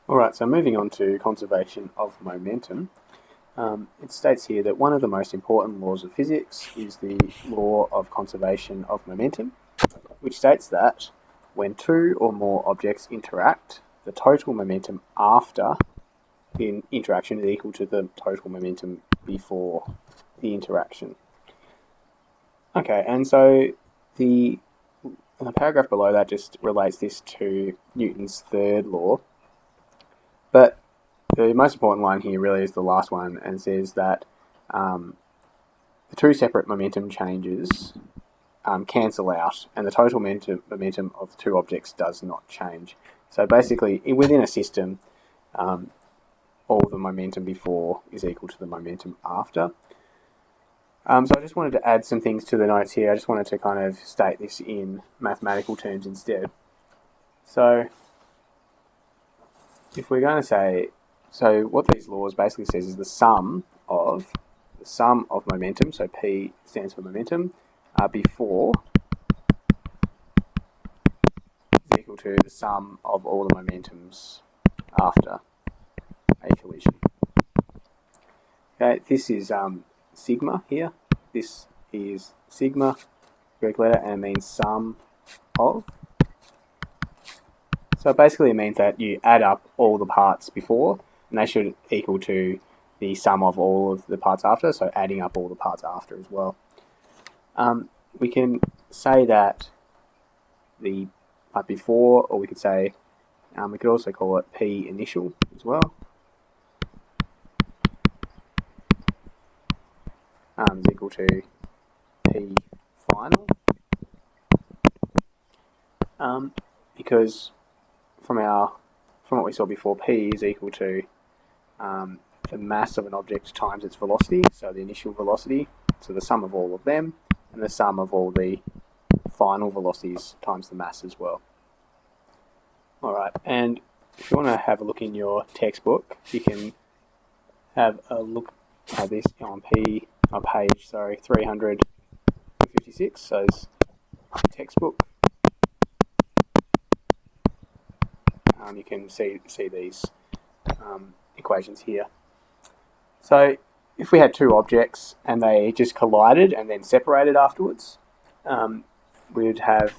Alright, so moving on to conservation of momentum. It states here that one of the most important laws of physics is the law of conservation of momentum, which states that when two or more objects interact, the total momentum after the interaction is equal to the total momentum before the interaction. Okay, and so the paragraph below that just relates this to Newton's third law. But the most important line here really is the last one, and says that the two separate momentum changes cancel out, and the total momentum of the two objects does not change. So basically, within a system, all the momentum before is equal to the momentum after. So I just wanted to add some things to the notes here. I just wanted to kind of state this in mathematical terms instead. So if we're going to say, so what these laws basically says is the sum of momentum, so P stands for momentum, before is equal to the sum of all the momentums after a collision. Okay, this is sigma here. This is sigma, Greek letter, and it means sum of. So basically it means that you add up all the parts before, and they should equal to the sum of all of the parts after, so adding up all the parts after as well. We can say that the part before, or we could say, we could also call it P initial as well. Is equal to P final. Because from what we saw before, P is equal to the mass of an object times its velocity, so the initial velocity, so the sum of all of them, and the sum of all the final velocities times the mass as well. Alright, and if you want to have a look in your textbook, you can have a look at this on page 356, so it's textbook. You can see these equations here. So if we had two objects and they just collided and then separated afterwards, we had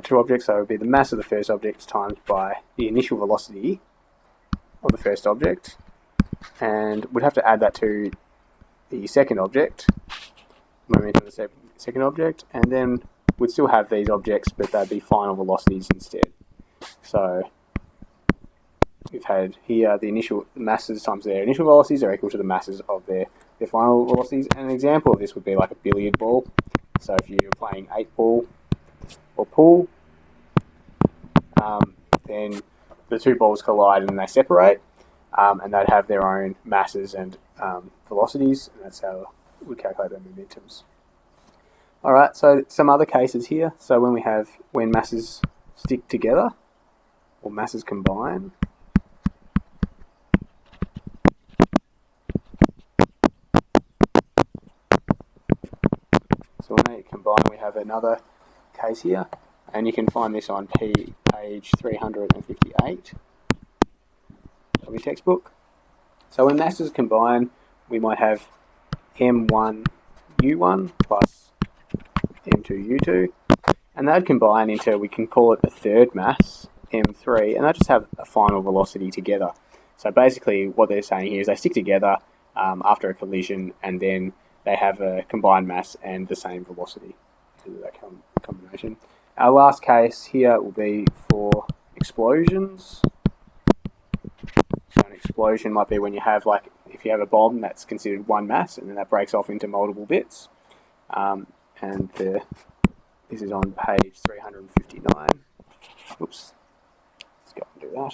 two objects, so it would be the mass of the first object times by the initial velocity of the first object, and we'd have to add that to the second object, momentum of the second object, and then we'd still have these objects, but they'd be final velocities instead. So we've had here the initial masses times their initial velocities are equal to the masses of their final velocities. And an example of this would be like a billiard ball. So if you're playing 8-ball or pool, then the two balls collide and they separate, and they'd have their own masses and velocities, and that's how we calculate their momentums. Alright, so some other cases here. So when masses stick together, or masses combine, so when they combine, we have another case here, and you can find this on page 358 of your textbook. So when masses combine, we might have M1U1 plus M2U2, and they'd combine into, we can call it the third mass, M3, and they just have a final velocity together. So basically what they're saying here is they stick together after a collision, and then they have a combined mass and the same velocity because of that combination. Our last case here will be for explosions. So an explosion might be when you have, like, if you have a bomb that's considered one mass and then that breaks off into multiple bits. This is on page 359. Oops. Let's go and do that.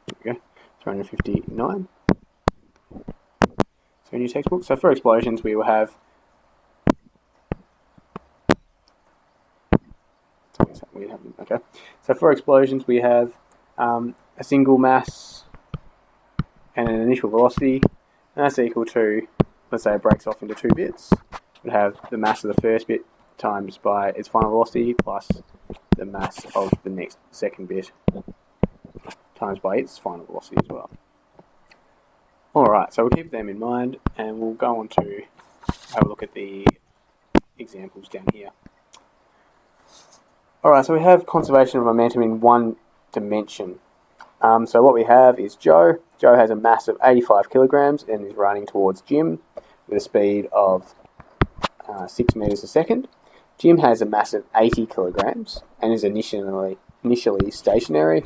There we go. 359. So in your textbook. So for explosions, we will have okay. So for explosions, we have a single mass and an initial velocity, and that's equal to, let's say it breaks off into two bits. would have the mass of the first bit times by its final velocity plus the mass of the next second bit times by its final velocity as well. Alright, so we'll keep them in mind and we'll go on to have a look at the examples down here. Alright, so we have conservation of momentum in one dimension. So what we have is Joe. Joe has a mass of 85 kilograms and is running towards Jim with a speed of 6 meters a second. Jim has a mass of 80 kilograms and is initially stationary.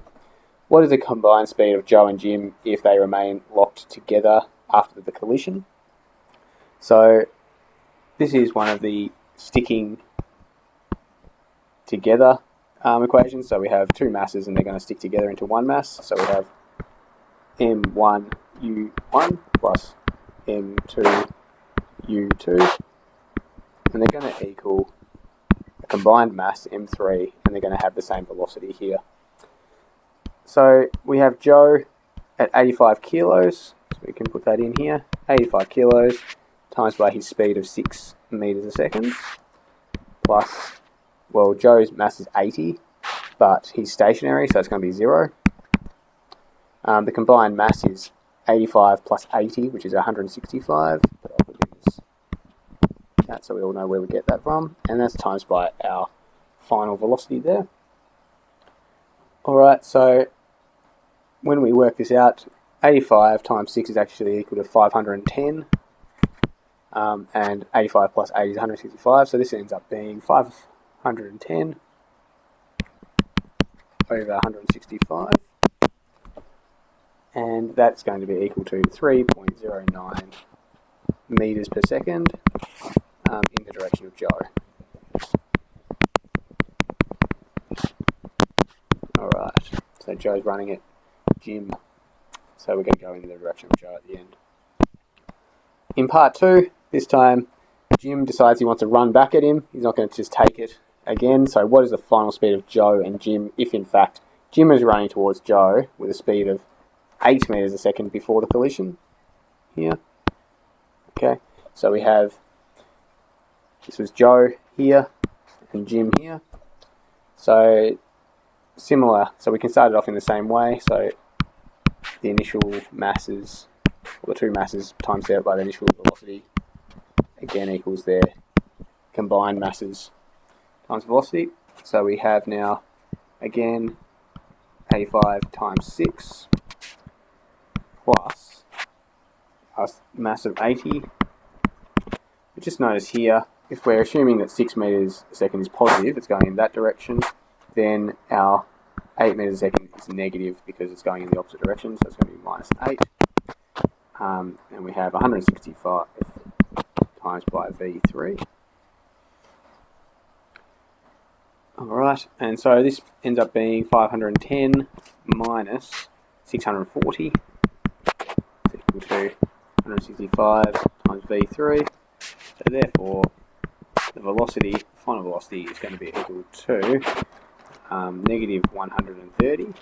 What is the combined speed of Joe and Jim if they remain locked together after the collision? So this is one of the sticking together equations. So we have two masses and they're going to stick together into one mass. So we have m1u1 plus m2u2, and they're going to equal a combined mass m3, and they're going to have the same velocity here. So we have Joe at 85 kilos, so we can put that in here, 85 kilos times by his speed of 6 meters a second, plus, well, Joe's mass is 80, but he's stationary, so it's going to be 0. The combined mass is 85 plus 80, which is 165, but I'll put that so we all know where we get that from, and that's times by our final velocity there. Alright, so when we work this out, 85 times 6 is actually equal to 510, and 85 plus 80 is 165, so this ends up being 510 over 165, and that's going to be equal to 3.09 meters per second in the direction of Joe. Alright, so Joe's running at Jim, so we're going to go in the direction of Joe at the end. In part 2, this time Jim decides he wants to run back at him. He's not going to just take it again. So what is the final speed of Joe and Jim if in fact Jim is running towards Joe with a speed of 8 meters a second before the collision here? Okay, so we have, this was Joe here and Jim here. So similar, so we can start it off in the same way. So the initial masses, or the two masses times out by the initial velocity, again equals their combined masses times velocity. So we have now, again, 85 times 6 plus our mass of 80. But just notice here, if we're assuming that 6 meters a second is positive, it's going in that direction, then our 8 meters a second is negative because it's going in the opposite direction, so it's going to be minus 8. And we have 165 times by V3. Alright, and so this ends up being 510 minus 640 is equal to 165 times V3. So therefore, the velocity, final velocity, is going to be equal to negative 130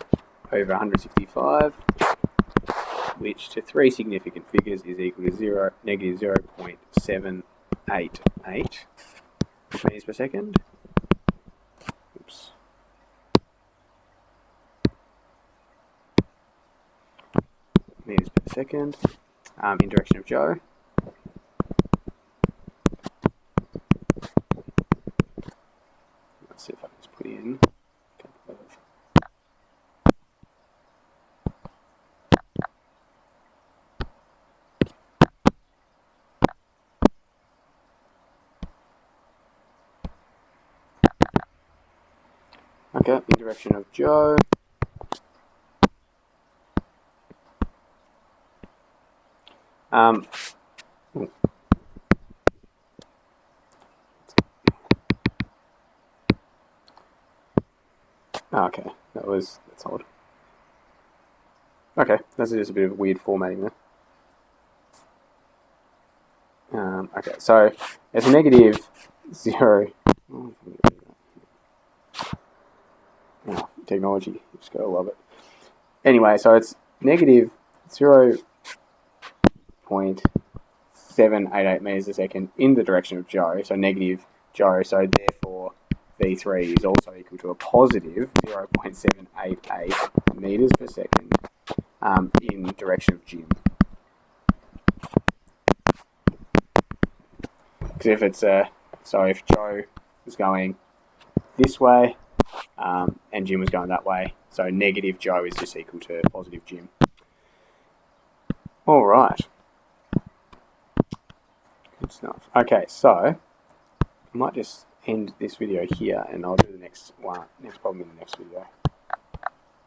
over 165, which to three significant figures is equal to negative 0.788 meters per second. Oops. Meters per second in direction of Joe. Let's see if I can just put in a couple of okay, in direction of Joe. Okay, that's odd. Okay, that's just a bit of weird formatting there. Okay, so it's negative 0. Oh, technology, just gotta love it. Anyway, so it's negative 0.788 0.788 meters a second in the direction of Joe, so negative Joe, so therefore V3 is also equal to a positive 0.788 meters per second in direction of Jim. Because if it's if Joe was going this way and Jim was going that way, so negative Joe is just equal to positive Jim. All right. Good stuff. Okay, so I might just end this video here, and I'll do the next problem in the next video.